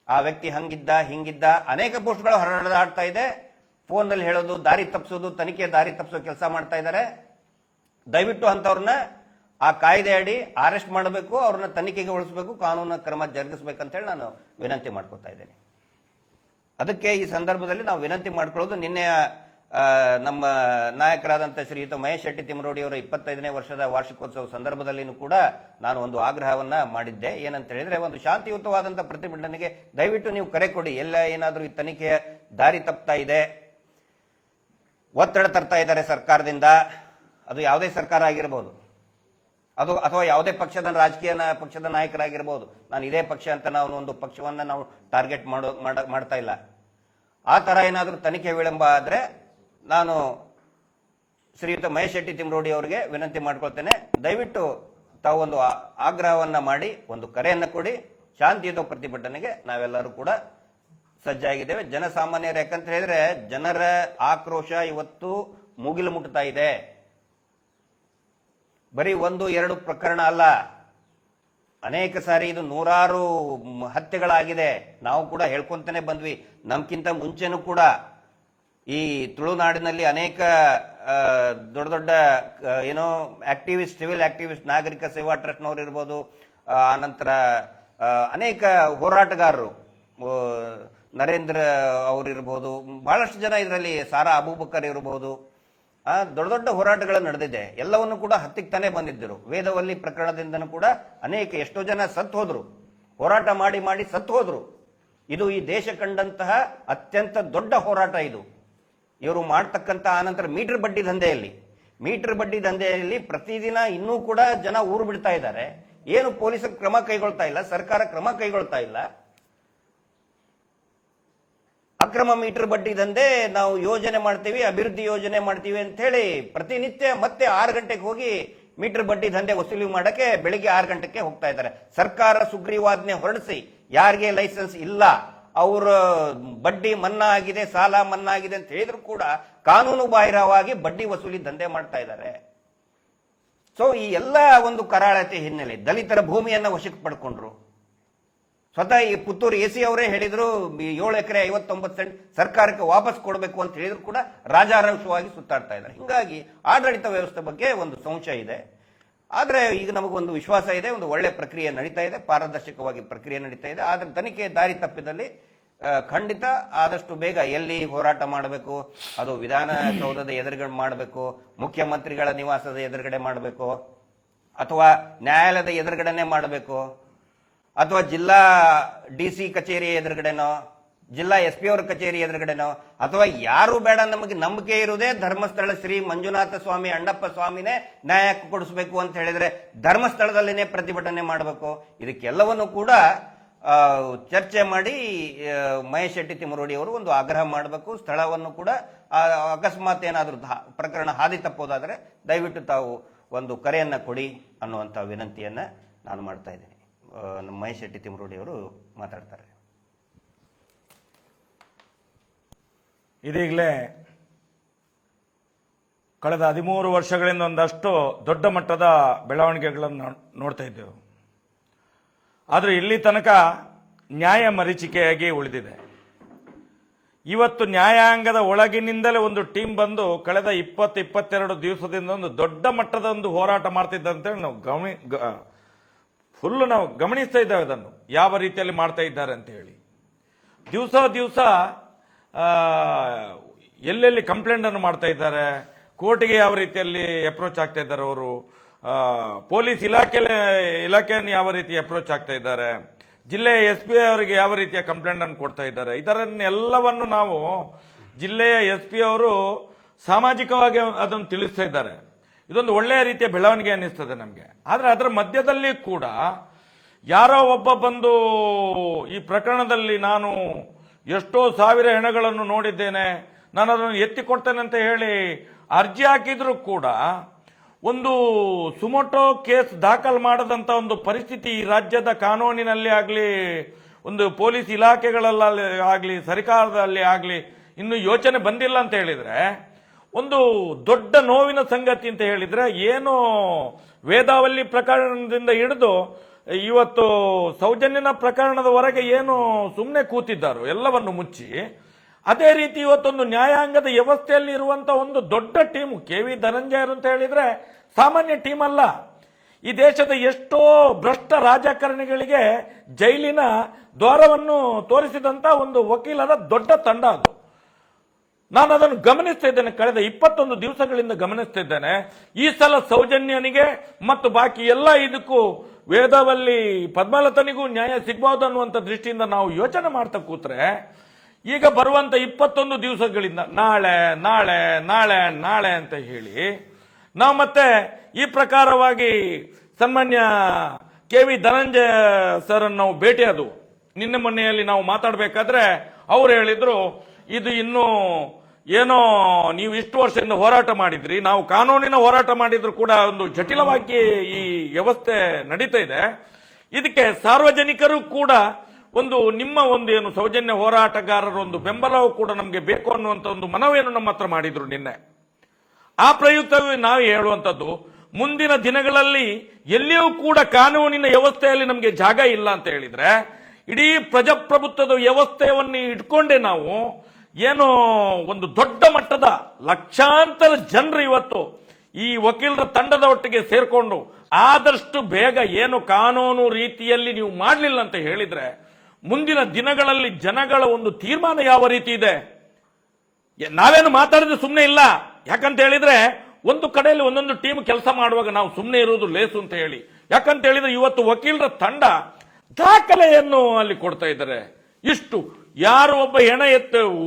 ಆ ವ್ಯಕ್ತಿ ಹಂಗಿದ್ದ ಹಿಂಗಿದ್ದ ಅನೇಕ ಪೋಸ್ಟ್ಗಳು ಹರಡಾಡ್ತಾ ಇದೆ. ಫೋನ್ನಲ್ಲಿ ಹೇಳೋದು, ದಾರಿ ತಪ್ಪಿಸೋದು, ತನಿಖೆ ದಾರಿ ತಪ್ಪಿಸೋ ಕೆಲಸ ಮಾಡ್ತಾ ಇದ್ದಾರೆ. ದಯವಿಟ್ಟು ಅಂತವ್ರನ್ನ ಆ ಕಾಯ್ದೆ ಅಡಿ ಅರೆಸ್ಟ್ ಮಾಡಬೇಕು, ಅವ್ರನ್ನ ತನಿಖೆಗೆ ಒಳಿಸಬೇಕು, ಕಾನೂನು ಕ್ರಮ ಜರುಗಿಸಬೇಕಂತೇಳಿ ನಾನು ವಿನಂತಿ ಮಾಡ್ಕೊತಾ ಇದ್ದೇನೆ. ಅದಕ್ಕೆ ಈ ಸಂದರ್ಭದಲ್ಲಿ ನಾವು ವಿನಂತಿ ಮಾಡ್ಕೊಳ್ಳೋದು, ನಿನ್ನೆ ನಮ್ಮ ನಾಯಕರಾದಂಥ ಶ್ರೀಯುತ ಮಹೇಶ್ ಶೆಟ್ಟಿ ತಿಮರೋಡಿ ಅವರ 25ನೇ ವರ್ಷದ ವಾರ್ಷಿಕೋತ್ಸವ ಸಂದರ್ಭದಲ್ಲಿನೂ ಕೂಡ ನಾನು ಒಂದು ಆಗ್ರಹವನ್ನ ಮಾಡಿದ್ದೆ. ಏನಂತ ಹೇಳಿದ್ರೆ, ಒಂದು ಶಾಂತಿಯುತವಾದಂತಹ ಪ್ರತಿಭಟನೆಗೆ ದಯವಿಟ್ಟು ನೀವು ಕರೆ ಕೊಡಿ. ಎಲ್ಲ ಏನಾದರೂ ಈ ತನಿಖೆಯ ದಾರಿ ತಪ್ತಾ ಇದೆ, ಒತ್ತಡ ತರ್ತಾ ಇದ್ದಾರೆ ಸರ್ಕಾರದಿಂದ, ಅದು ಯಾವುದೇ ಸರ್ಕಾರ ಆಗಿರಬಹುದು, ಅದು ಅಥವಾ ಯಾವುದೇ ರಾಜಕೀಯ ಪಕ್ಷದ ನಾಯಕರಾಗಿರ್ಬೋದು. ನಾನು ಇದೇ ಪಕ್ಷ ಅಂತ ನಾವು ಒಂದು ಪಕ್ಷವನ್ನ ನಾವು ಟಾರ್ಗೆಟ್ ಮಾಡ್ತಾ ಇಲ್ಲ. ಆ ತರ ಏನಾದರೂ ತನಿಖೆ ವಿಳಂಬ ಆದ್ರೆ ನಾನು ಶ್ರೀಯುತ ಮಹೇಶ್ ಶೆಟ್ಟಿ ತಿಮರೋಡಿ ಅವರಿಗೆ ವಿನಂತಿ ಮಾಡ್ಕೊಳ್ತೇನೆ, ದಯವಿಟ್ಟು ತಾವು ಒಂದು ಆಗ್ರಹವನ್ನ ಮಾಡಿ ಒಂದು ಕರೆಯನ್ನ ಕೊಡಿ. ಶಾಂತಿಯುತ ಪ್ರತಿಭಟನೆಗೆ ನಾವೆಲ್ಲರೂ ಕೂಡ ಸಜ್ಜಾಗಿದ್ದೇವೆ. ಜನಸಾಮಾನ್ಯರು, ಯಾಕಂತ ಹೇಳಿದ್ರೆ ಜನರ ಆಕ್ರೋಶ ಇವತ್ತು ಮುಗಿಲು ಮುಟ್ತಾ ಇದೆ. ಬರೀ 1-2 ಪ್ರಕರಣ ಅಲ್ಲ, ಅನೇಕ ಸಾರಿ ಇದು ನೂರಾರು ಹತ್ಯೆಗಳಾಗಿದೆ. ನಾವು ಕೂಡ ಹೇಳ್ಕೊಂತಾನೆ ಬಂದ್ವಿ. ನಮ್ಗಿಂತ ಮುಂಚೆನೂ ಕೂಡ ಈ ತುಳುನಾಡಿನಲ್ಲಿ ಅನೇಕ ದೊಡ್ಡ ದೊಡ್ಡ ಏನೋ ಆಕ್ಟಿವಿಸ್ಟ್, ಸಿವಿಲ್ ಆಕ್ಟಿವಿಸ್ಟ್, ನಾಗರಿಕ ಸೇವಾ ಟ್ರಸ್ಟ್ನವ್ರು ಇರ್ಬೋದು, ಆನಂತರ ಅನೇಕ ಹೋರಾಟಗಾರರು, ನರೇಂದ್ರ ಅವರಿರ್ಬೋದು, ಬಹಳಷ್ಟು ಜನ ಇದರಲ್ಲಿ, ಸಾರಾ ಅಬೂಬಕರ್ ಇರಬಹುದು, ದೊಡ್ಡ ದೊಡ್ಡ ಹೋರಾಟಗಳು ನಡೆದಿದೆ. ಎಲ್ಲವನ್ನು ಕೂಡ ಹತ್ತಿಗೆ ತಾನೇ ಬಂದಿದ್ದರು. ವೇದವಲ್ಲಿ ಪ್ರಕರಣದಿಂದನೂ ಕೂಡ ಅನೇಕ ಎಷ್ಟೋ ಜನ ಸತ್ತು ಹೋದ್ರು, ಹೋರಾಟ ಮಾಡಿ ಮಾಡಿ ಸತ್ತು ಹೋದ್ರು. ಇದು ಈ ದೇಶ ಕಂಡಂತಹ ಅತ್ಯಂತ ದೊಡ್ಡ ಹೋರಾಟ ಇದು. ಇವರು ಮಾಡ್ತಕ್ಕಂಥ ಆನಂತರ ಮೀಟರ್ ಬಡ್ಡಿ ದಂಧೆಯಲ್ಲಿ ಪ್ರತಿದಿನ ಇನ್ನೂ ಕೂಡ ಜನ ಊರು ಬಿಡ್ತಾ ಇದ್ದಾರೆ. ಏನು ಪೊಲೀಸರು ಕ್ರಮ ಕೈಗೊಳ್ತಾ ಇಲ್ಲ, ಸರ್ಕಾರ ಕ್ರಮ ಕೈಗೊಳ್ತಾ ಇಲ್ಲ. ಅಕ್ರಮ ಮೀಟರ್ ಬಡ್ಡಿ ದಂಧೆ, ನಾವು ಯೋಜನೆ ಮಾಡ್ತೀವಿ, ಅಭಿವೃದ್ಧಿ ಯೋಜನೆ ಮಾಡ್ತೀವಿ ಅಂತ ಹೇಳಿ ಪ್ರತಿನಿತ್ಯ ಮತ್ತೆ 6 ಗಂಟೆಗೆ ಹೋಗಿ ಮೀಟರ್ ಬಡ್ಡಿ ದಂಧೆ ವಸೂಲಿ ಮಾಡಕ್ಕೆ ಬೆಳಿಗ್ಗೆ 6 ಗಂಟೆಗೆ ಹೋಗ್ತಾ ಇದ್ದಾರೆ. ಸರ್ಕಾರ ಸುಗ್ರೀವಾಜ್ಞೆ ಹೊರಡಿಸಿ ಯಾರಿಗೆ ಲೈಸೆನ್ಸ್ ಇಲ್ಲ ಅವರ ಬಡ್ಡಿ ಮನ್ನಾ ಆಗಿದೆ, ಸಾಲ ಮನ್ನಾ ಆಗಿದೆ ಅಂತ ಹೇಳಿದ್ರು ಕೂಡ ಕಾನೂನು ಬಾಹಿರವಾಗಿ ಬಡ್ಡಿ ವಸೂಲಿ ದಂಧೆ ಮಾಡ್ತಾ ಇದ್ದಾರೆ. ಸೊ ಈ ಎಲ್ಲ ಒಂದು ಕರಾಳತೆ ಹಿನ್ನೆಲೆ ದಲಿತರ ಭೂಮಿಯನ್ನ ವಶಕ್ಕೆ ಪಡ್ಕೊಂಡ್ರು. ಸ್ವತಃ ಈ ಪುತ್ತೂರು ಎಸಿ ಅವರೇ ಹೇಳಿದ್ರು 7 ಎಕರೆ 59 ಸೆಂಟ್ ಸರ್ಕಾರಕ್ಕೆ ವಾಪಸ್ ಕೊಡಬೇಕು ಅಂತ ಹೇಳಿದ್ರು ಕೂಡ ರಾಜಾರೋಷವಾಗಿ ಸುತ್ತಾಡ್ತಾ ಇದ್ದಾರೆ. ಹಿಂಗಾಗಿ ಆಡಳಿತ ವ್ಯವಸ್ಥೆ ಬಗ್ಗೆ ಒಂದು ಸಂಶಯ ಇದೆ. ಆದ್ರೆ ಈಗ ನಮಗೊಂದು ವಿಶ್ವಾಸ ಇದೆ, ಒಂದು ಒಳ್ಳೆ ಪ್ರಕ್ರಿಯೆ ನಡೀತಾ ಇದೆ, ಪಾರದರ್ಶಕವಾಗಿ ಪ್ರಕ್ರಿಯೆ ನಡೀತಾ ಇದೆ. ಆದ್ರೆ ತನಿಖೆ ದಾರಿ ತಪ್ಪಿದಲ್ಲಿ ಖಂಡಿತ ಆದಷ್ಟು ಬೇಗ ಎಲ್ಲಿ ಹೋರಾಟ ಮಾಡಬೇಕು, ಅದು ವಿಧಾನಸೌಧದ ಎದುರುಗಡೆ ಮಾಡಬೇಕು, ಮುಖ್ಯಮಂತ್ರಿಗಳ ನಿವಾಸದ ಎದುರುಗಡೆ ಮಾಡಬೇಕು, ಅಥವಾ ನ್ಯಾಯಾಲಯದ ಎದುರುಗಡೆನೆ ಮಾಡಬೇಕು, ಅಥವಾ ಜಿಲ್ಲಾ ಡಿಸಿ ಕಚೇರಿ ಎದುರುಗಡೆನೋ, ಜಿಲ್ಲಾ SP ಅವರ ಕಚೇರಿ ಎದುರುಗಡೆನೋ, ಅಥವಾ ಯಾರು ಬೇಡ, ನಮಗೆ ನಂಬಿಕೆ ಇರುವುದೇ ಧರ್ಮಸ್ಥಳ ಶ್ರೀ ಮಂಜುನಾಥ ಸ್ವಾಮಿ ಅಣ್ಣಪ್ಪ ಸ್ವಾಮಿನೇ ನ್ಯಾಯ ಕೊಡಿಸಬೇಕು ಅಂತ ಹೇಳಿದ್ರೆ ಧರ್ಮಸ್ಥಳದಲ್ಲಿನೇ ಪ್ರತಿಭಟನೆ ಮಾಡಬೇಕು. ಇದಕ್ಕೆಲ್ಲವನ್ನು ಕೂಡ ಚರ್ಚೆ ಮಾಡಿ ಮಹೇಶ್ ಶೆಟ್ಟಿ ತಿಮರೋಡಿ ಅವರು ಒಂದು ಆಗ್ರಹ ಮಾಡಬೇಕು. ಸ್ಥಳವನ್ನು ಕೂಡ ಅಕಸ್ಮಾತ್ ಏನಾದರೂ ಪ್ರಕರಣ ಹಾದಿ ತಪ್ಪೋದಾದ್ರೆ ದಯವಿಟ್ಟು ತಾವು ಒಂದು ಕರೆಯನ್ನ ಕೊಡಿ ಅನ್ನುವಂಥ ವಿನಂತಿಯನ್ನ ನಾನು ಮಾಡ್ತಾ ಇದ್ದೇನೆ. ಮಹೇಶ್ ಶೆಟ್ಟಿ ತಿಮರೋಡಿ ಅವರು ಮಾತಾಡ್ತಾರೆ. ಇದೀಗಲೇ ಕಳೆದ 13 ವರ್ಷಗಳಿಂದ ಒಂದಷ್ಟು ದೊಡ್ಡ ಮಟ್ಟದ ಬೆಳವಣಿಗೆಗಳನ್ನು ನೋಡ್ತಾ ಇದ್ದೆವು. ಆದರೆ ಇಲ್ಲಿ ತನಕ ನ್ಯಾಯ ಮರೀಚಿಕೆಯಾಗಿ ಉಳಿದಿದೆ. ಇವತ್ತು ನ್ಯಾಯಾಂಗದ ಒಳಗಿನಿಂದಲೇ ಒಂದು ಟೀಮ್ ಬಂದು ಕಳೆದ 20-22 ದಿವಸದಿಂದ ಒಂದು ದೊಡ್ಡ ಮಟ್ಟದ ಒಂದು ಹೋರಾಟ ಮಾಡ್ತಿದ್ದಂತೇಳಿ ನಾವು ಗಮನಿಸ್ತಾ ಇದ್ದೇವೆ. ಅದನ್ನು ಯಾವ ರೀತಿಯಲ್ಲಿ ಮಾಡ್ತಾ ಇದ್ದಾರೆ ಅಂತ ಹೇಳಿ ದಿವಸ ಎಲ್ಲೆಲ್ಲಿ ಕಂಪ್ಲೇಂಟ್ ಅನ್ನು ಮಾಡ್ತಾ ಇದ್ದಾರೆ, ಕೋರ್ಟ್ಗೆ ಯಾವ ರೀತಿಯಲ್ಲಿ ಅಪ್ರೋಚ್ ಆಗ್ತಾ ಇದ್ದಾರೆ ಅವರು, ಪೊಲೀಸ್ ಇಲಾಖೆಯನ್ನು ಯಾವ ರೀತಿ ಅಪ್ರೋಚ್ ಆಗ್ತಾ ಇದ್ದಾರೆ, ಜಿಲ್ಲೆಯ SP ಅವರಿಗೆ ಯಾವ ರೀತಿಯ ಕಂಪ್ಲೇಂಟ್ ಅನ್ನು ಕೊಡ್ತಾ ಇದ್ದಾರೆ, ಇದರನ್ನೆಲ್ಲವನ್ನು ನಾವು ಜಿಲ್ಲೆಯ SP ಅವರು ಸಾಮಾಜಿಕವಾಗಿ ಅದನ್ನು ತಿಳಿಸ್ತಾ ಇದ್ದಾರೆ. ಇದೊಂದು ಒಳ್ಳೆಯ ರೀತಿಯ ಬೆಳವಣಿಗೆ ಅನ್ನಿಸ್ತದೆ ನಮಗೆ. ಆದರೆ ಅದರ ಮಧ್ಯದಲ್ಲಿ ಕೂಡ ಯಾರೋ ಒಬ್ಬ ಬಂದು ಈ ಪ್ರಕರಣದಲ್ಲಿ ನಾನು ಎಷ್ಟೋ ಸಾವಿರ ಹೆಣಗಳನ್ನು ನೋಡಿದ್ದೇನೆ, ನಾನು ಅದನ್ನು ಎತ್ತಿ ಕೊಡ್ತೇನೆ ಅಂತ ಹೇಳಿ ಅರ್ಜಿ ಹಾಕಿದ್ರು ಕೂಡ ಒಂದು ಸುಮೋಟೋ ಕೇಸ್ ದಾಖಲು ಮಾಡದಂತ ಒಂದು ಪರಿಸ್ಥಿತಿ ಈ ರಾಜ್ಯದ ಕಾನೂನಿನಲ್ಲಿ ಆಗಲಿ, ಒಂದು ಪೊಲೀಸ್ ಇಲಾಖೆಗಳಲ್ಲಿ ಆಗಲಿ, ಸರ್ಕಾರದಲ್ಲಿ ಆಗಲಿ ಇನ್ನು ಯೋಚನೆ ಬಂದಿಲ್ಲ ಅಂತ ಹೇಳಿದ್ರೆ ಒಂದು ದೊಡ್ಡ ನೋವಿನ ಸಂಗತಿ ಅಂತ ಹೇಳಿದ್ರೆ, ಏನು ವೇದಾವಲ್ಲಿ ಪ್ರಕರಣದಿಂದ ಹಿಡಿದು ಇವತ್ತು ಸೌಜನ್ಯನ ಪ್ರಕರಣದವರೆಗೆ ಏನು ಸುಮ್ಮನೆ ಕೂತಿದ್ದಾರೋ ಎಲ್ಲವನ್ನು ಮುಚ್ಚಿ, ಅದೇ ರೀತಿ ಇವತ್ತೊಂದು ನ್ಯಾಯಾಂಗದ ವ್ಯವಸ್ಥೆಯಲ್ಲಿ ಇರುವಂತಹ ಒಂದು ದೊಡ್ಡ ಟೀಮು KV ಧನಂಜಯರು ಅಂತ ಹೇಳಿದ್ರೆ ಸಾಮಾನ್ಯ ಟೀಮ್ ಅಲ್ಲ. ಈ ದೇಶದ ಎಷ್ಟೋ ಭ್ರಷ್ಟ ರಾಜಕಾರಣಿಗಳಿಗೆ ಜೈಲಿನ ದ್ವಾರವನ್ನು ತೋರಿಸಿದಂತ ಒಂದು ವಕೀಲರ ದೊಡ್ಡ ತಂಡ ಅದು. ನಾನು ಅದನ್ನು ಗಮನಿಸ್ತಾ ಇದ್ದೇನೆ, ಕಳೆದ 21 ದಿವಸಗಳಿಂದ ಗಮನಿಸ್ತಾ ಇದ್ದೇನೆ. ಈ ಸಲ ಸೌಜನ್ಯನಿಗೆ ಮತ್ತು ಬಾಕಿ ಎಲ್ಲ ಇದಕ್ಕೂ ವೇದವಲ್ಲಿ ಪದ್ಮಲತನಿಗೂ ನ್ಯಾಯ ಸಿಗಬಹುದು ಅನ್ನುವಂಥ ದೃಷ್ಟಿಯಿಂದ ನಾವು ಯೋಚನೆ ಮಾಡ್ತಾ ಕೂತ್ರೆ, ಈಗ ಬರುವಂತ 21 ದಿವಸಗಳಿಂದ ನಾಳೆ ನಾಳೆ ನಾಳೆ ನಾಳೆ ಅಂತ ಹೇಳಿ ನಾವು ಮತ್ತೆ ಈ ಪ್ರಕಾರವಾಗಿ ಸನ್ಮಾನ್ಯ KV ಧನಂಜಯ ಸರ್ ಅನ್ನು ನಾವು ಭೇಟಿಯಾದವು. ನಿನ್ನೆ ಮೊನ್ನೆಯಲ್ಲಿ ನಾವು ಮಾತಾಡಬೇಕಾದ್ರೆ ಅವರು ಹೇಳಿದ್ರು, ಇದು ಇನ್ನು ಏನೋ ನೀವು ಇಷ್ಟು ವರ್ಷದಿಂದ ಹೋರಾಟ ಮಾಡಿದ್ರಿ, ನಾವು ಕಾನೂನಿನ ಹೋರಾಟ ಮಾಡಿದ್ರು ಕೂಡ ಒಂದು ಜಟಿಲವಾಗಿ ಈ ವ್ಯವಸ್ಥೆ ನಡೀತಾ ಇದೆ, ಇದಕ್ಕೆ ಸಾರ್ವಜನಿಕರು ಕೂಡ ಒಂದು ನಿಮ್ಮ ಒಂದು ಏನು ಸೌಜನ್ಯ ಹೋರಾಟಗಾರರ ಒಂದು ಬೆಂಬಲವೂ ಕೂಡ ನಮಗೆ ಬೇಕು ಅನ್ನುವಂಥ ಒಂದು ಮನವಿಯನ್ನು ನಮ್ಮ ಹತ್ರ ಮಾಡಿದ್ರು ನಿನ್ನೆ. ಆ ಪ್ರಯುಕ್ತವೇ ನಾವು ಹೇಳುವಂಥದ್ದು, ಮುಂದಿನ ದಿನಗಳಲ್ಲಿ ಎಲ್ಲಿಯೂ ಕೂಡ ಕಾನೂನಿನ ವ್ಯವಸ್ಥೆಯಲ್ಲಿ ನಮಗೆ ಜಾಗ ಇಲ್ಲ ಅಂತ ಹೇಳಿದ್ರೆ, ಇಡೀ ಪ್ರಜಾಪ್ರಭುತ್ವದ ವ್ಯವಸ್ಥೆಯನ್ನು ಇಟ್ಕೊಂಡೆ ನಾವು ಏನು ಒಂದು ದೊಡ್ಡ ಮಟ್ಟದ ಲಕ್ಷಾಂತರ ಜನರು ಇವತ್ತು ಈ ವಕೀಲರ ತಂಡದ ಒಟ್ಟಿಗೆ ಸೇರ್ಕೊಂಡು ಆದಷ್ಟು ಬೇಗ ಏನು ಕಾನೂನು ರೀತಿಯಲ್ಲಿ ನೀವು ಮಾಡಲಿಲ್ಲ ಅಂತ ಹೇಳಿದ್ರೆ, ಮುಂದಿನ ದಿನಗಳಲ್ಲಿ ಜನಗಳ ಒಂದು ತೀರ್ಮಾನ ಯಾವ ರೀತಿ ಇದೆ. ನಾವೇನು ಮಾತಾಡಿದ್ರೆ ಸುಮ್ಮನೆ ಇಲ್ಲ, ಯಾಕಂತ ಹೇಳಿದ್ರೆ ಒಂದು ಕಡೆಯಲ್ಲಿ ಒಂದೊಂದು ಟೀಮ್ ಕೆಲಸ ಮಾಡುವಾಗ ನಾವು ಸುಮ್ಮನೆ ಇರುವುದು ಲೇಸು ಅಂತ ಹೇಳಿ. ಯಾಕಂತ ಹೇಳಿದ್ರೆ ಇವತ್ತು ವಕೀಲರ ತಂಡ ದಾಖಲೆಯನ್ನು ಅಲ್ಲಿ ಕೊಡ್ತಾ ಇದ್ದಾರೆ. ಇಷ್ಟು ಯಾರು ಒಬ್ಬ ಹೆಣ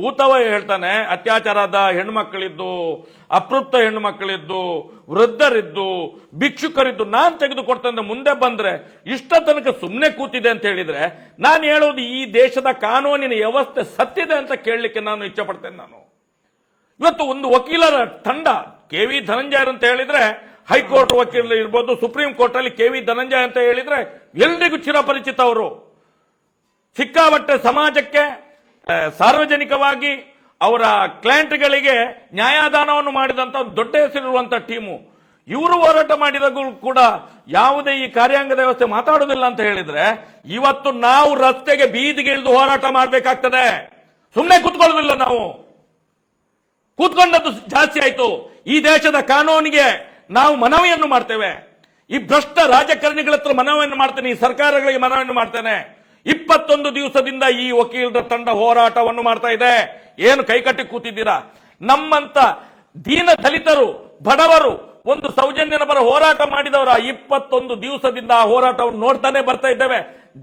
ಊತವ ಹೇಳ್ತಾನೆ, ಅತ್ಯಾಚಾರದ ಹೆಣ್ಮಕ್ಕಳಿದ್ದು, ಅತೃಪ್ತ ಹೆಣ್ಮಕ್ಕಳಿದ್ದು, ವೃದ್ಧರಿದ್ದು, ಭಿಕ್ಷುಕರಿದ್ದು ನಾನು ತೆಗೆದುಕೊಡ್ತಂದ್ರೆ ಮುಂದೆ ಬಂದ್ರೆ ಇಷ್ಟ ತನಕ ಸುಮ್ಮನೆ ಕೂತಿದೆ ಅಂತ ಹೇಳಿದ್ರೆ, ನಾನು ಹೇಳೋದು ಈ ದೇಶದ ಕಾನೂನಿನ ವ್ಯವಸ್ಥೆ ಸತ್ತಿದೆ ಅಂತ ಕೇಳಲಿಕ್ಕೆ ನಾನು ಇಚ್ಛೆ ಪಡ್ತೇನೆ. ನಾನು ಇವತ್ತು ಒಂದು ವಕೀಲರ ತಂಡ KV ಧನಂಜಯರ್ ಅಂತ ಹೇಳಿದ್ರೆ ಹೈಕೋರ್ಟ್ ವಕೀಲರು ಇರ್ಬೋದು, ಸುಪ್ರೀಂ ಕೋರ್ಟ್ ಅಲ್ಲಿ KV ಧನಂಜಯ ಅಂತ ಹೇಳಿದ್ರೆ ಎಲ್ರಿಗೂ ಚಿರಪರಿಚಿತ. ಅವರು ಸಿಕ್ಕಾಪಟ್ಟೆ ಸಮಾಜಕ್ಕೆ ಸಾರ್ವಜನಿಕವಾಗಿ ಅವರ ಕ್ಲೈಂಟ್ಗಳಿಗೆ ನ್ಯಾಯದಾನವನ್ನು ಮಾಡಿದಂತ ದೊಡ್ಡ ಹೆಸರಿರುವಂತಹ ಟೀಮು. ಇವರು ಹೋರಾಟ ಮಾಡಿದಾಗೂ ಕೂಡ ಯಾವುದೇ ಈ ಕಾರ್ಯಾಂಗದ ವ್ಯವಸ್ಥೆ ಮಾತಾಡುವುದಿಲ್ಲ ಅಂತ ಹೇಳಿದ್ರೆ, ಇವತ್ತು ನಾವು ರಸ್ತೆಗೆ ಬೀದಿಗೆ ಇಳಿದು ಹೋರಾಟ ಮಾಡಬೇಕಾಗ್ತದೆ. ಸುಮ್ಮನೆ ಕೂತ್ಕೊಳ್ಳೋದಿಲ್ಲ. ನಾವು ಕೂತ್ಕೊಂಡದ್ದು ಜಾಸ್ತಿ ಆಯ್ತು. ಈ ದೇಶದ ಕಾನೂನಿಗೆ ನಾವು ಮನವಿಯನ್ನು ಮಾಡ್ತೇವೆ. ಈ ಭ್ರಷ್ಟ ರಾಜಕಾರಣಿಗಳ ಹತ್ರ ಮನವಿಯನ್ನು ಮಾಡ್ತೇನೆ, ಈ ಸರ್ಕಾರಗಳಿಗೆ ಮನವಿಯನ್ನು ಮಾಡ್ತೇನೆ. 21 ದಿವಸದಿಂದ ಈ ವಕೀಲರ ತಂಡ ಹೋರಾಟವನ್ನು ಮಾಡ್ತಾ ಇದೆ. ಏನು ಕೈಕಟ್ಟಿ ಕೂತಿದ್ದೀರಾ? ನಮ್ಮಂತ ದೀನ ದಲಿತರು, ಬಡವರು ಒಂದು ಸೌಜನ್ಯನ ಪರ ಹೋರಾಟ ಮಾಡಿದವರ 21 ದಿವಸದಿಂದ ಆ ಹೋರಾಟವನ್ನು ನೋಡ್ತಾನೆ ಬರ್ತಾ ಇದ್ದೇವೆ.